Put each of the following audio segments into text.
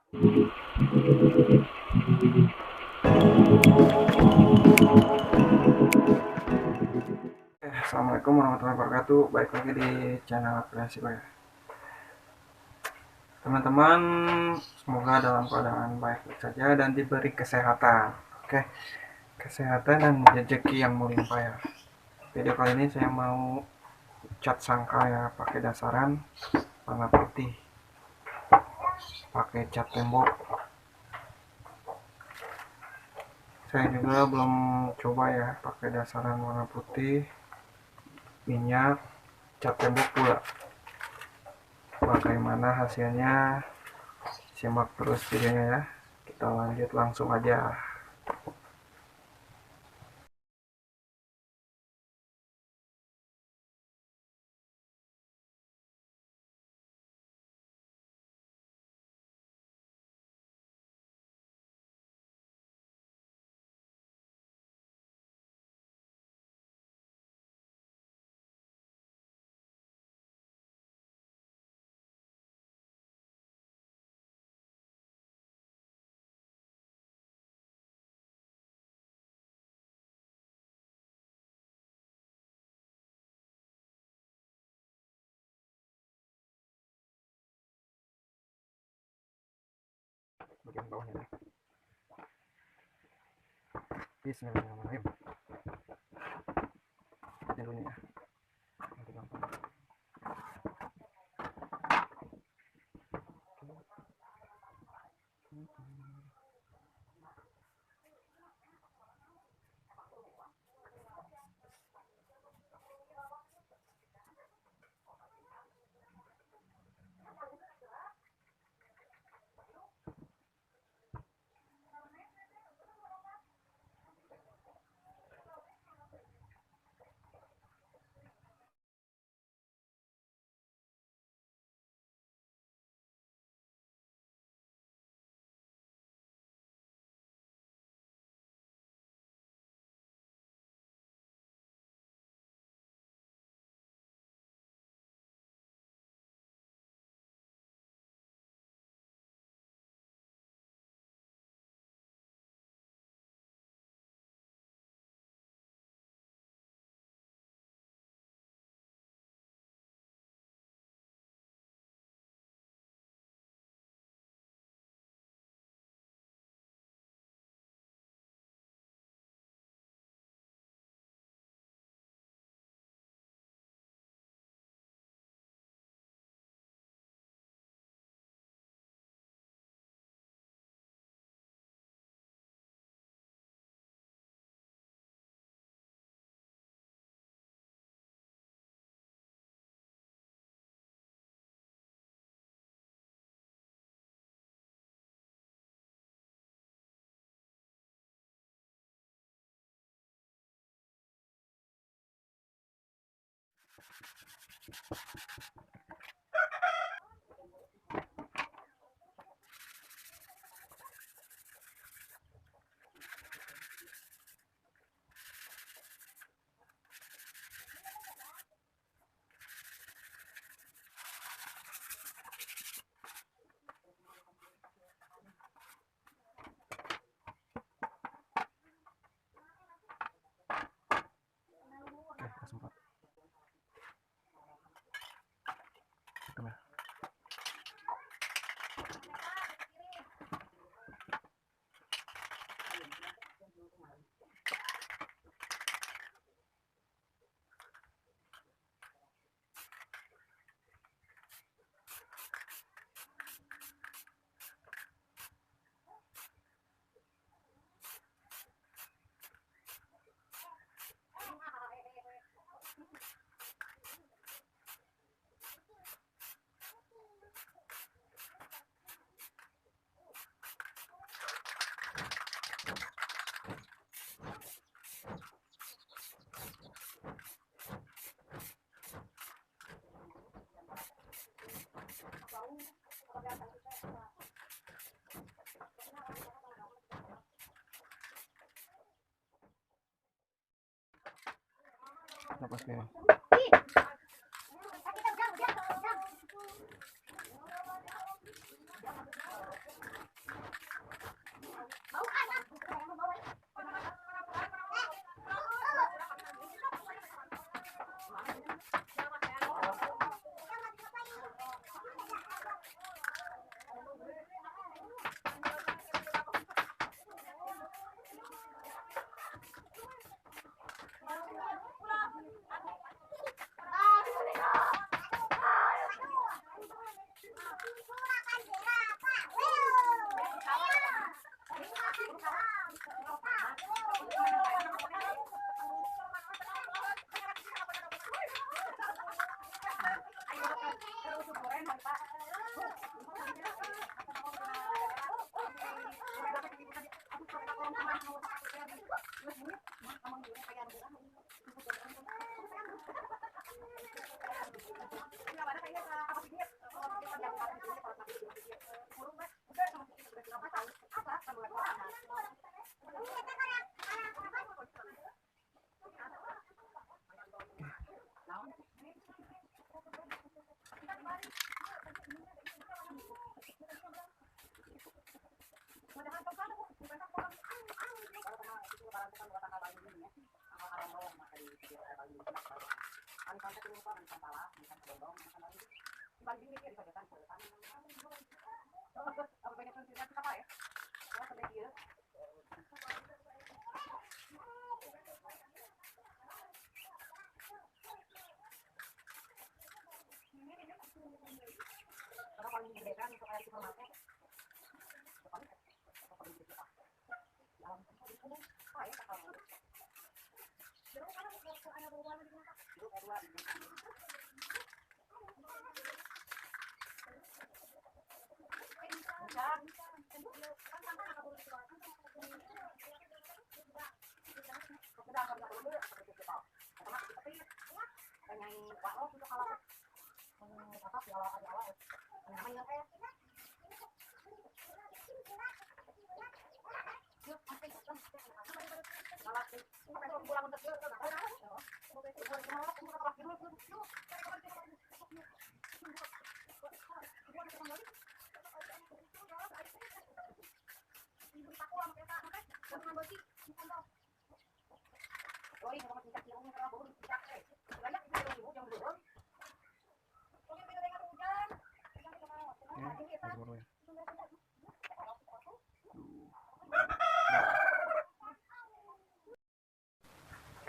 Assalamualaikum warahmatullahi wabarakatuh. Baik lagi di channel Prinsip ya. Teman-teman, semoga dalam keadaan baik-baik saja dan diberi kesehatan. Oke, kesehatan dan rezeki yang melimpah ya. Video kali ini saya mau cat sangka ya, pakai dasaran warna putih, pakai cat tembok. Saya juga belum coba ya, pakai dasaran warna putih, minyak, cat tembok pula. Bagaimana hasilnya? Simak terus videonya ya. Kita lanjut langsung aja. Bagian bawahnya. Bismillahirrahmanirrahim. Ini dulu ya. Nanti gampang. Oke, langsung Pak. Hitam ya. Lepas nih.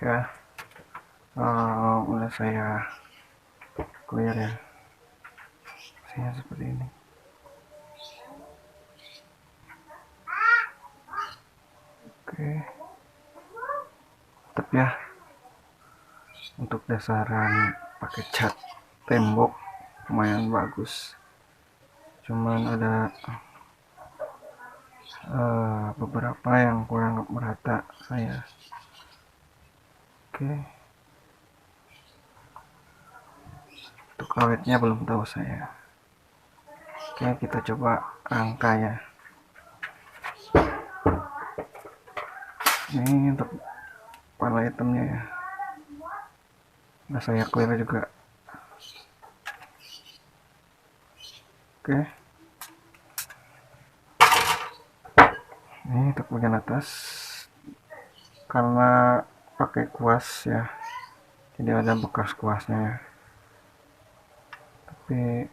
Oke, udah saya clear ya, hasilnya seperti ini. Oke, tetap ya, untuk dasaran pakai cat tembok lumayan bagus, cuman ada beberapa yang kurang merata saya. Oke, untuk awetnya belum tahu saya. Oke, kita coba rangka ya. Ini untuk kepala itemnya ya, udah saya clear juga. Oke, ini untuk bagian atas karena pakai kuas ya, jadi ada bekas kuasnya ya, tapi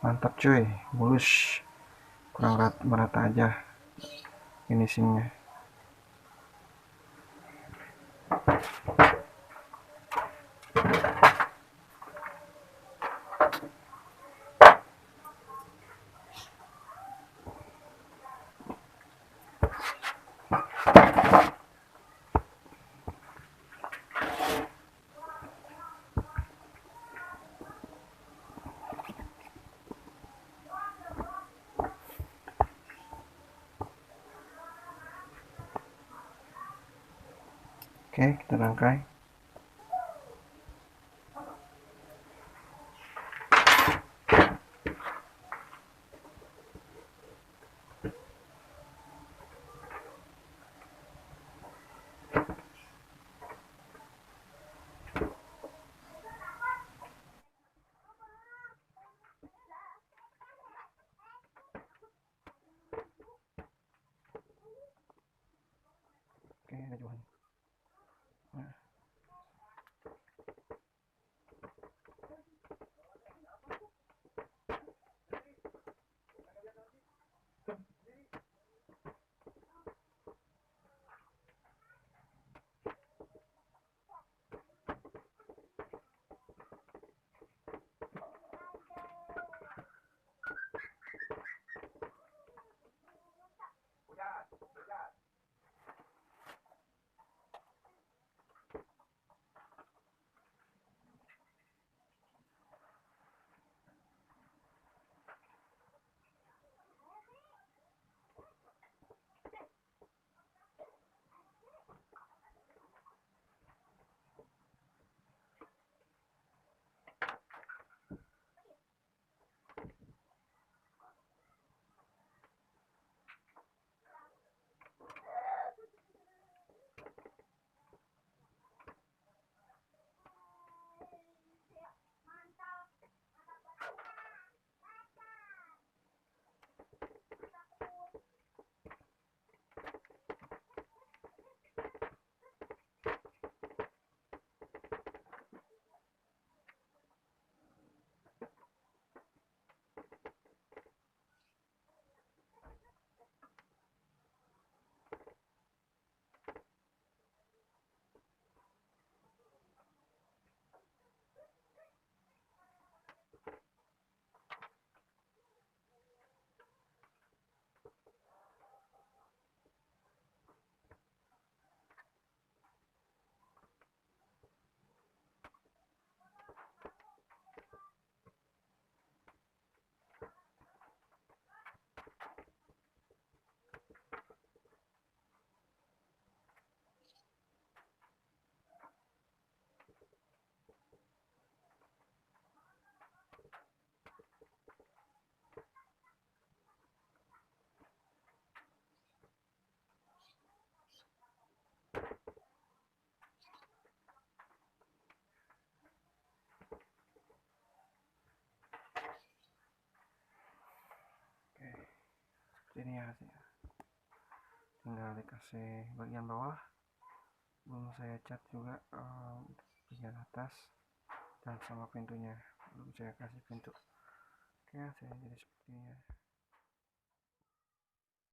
mantap cuy, mulus, kurang merata aja finishingnya. Oke, kita rangkai. Oke, ada Johan. Nah. hasilnya. Tinggal dikasih bagian bawah, belum saya cat juga bagian atas dan sama pintunya, belum saya kasih pintu. Oke, hasilnya jadi seperti ini ya.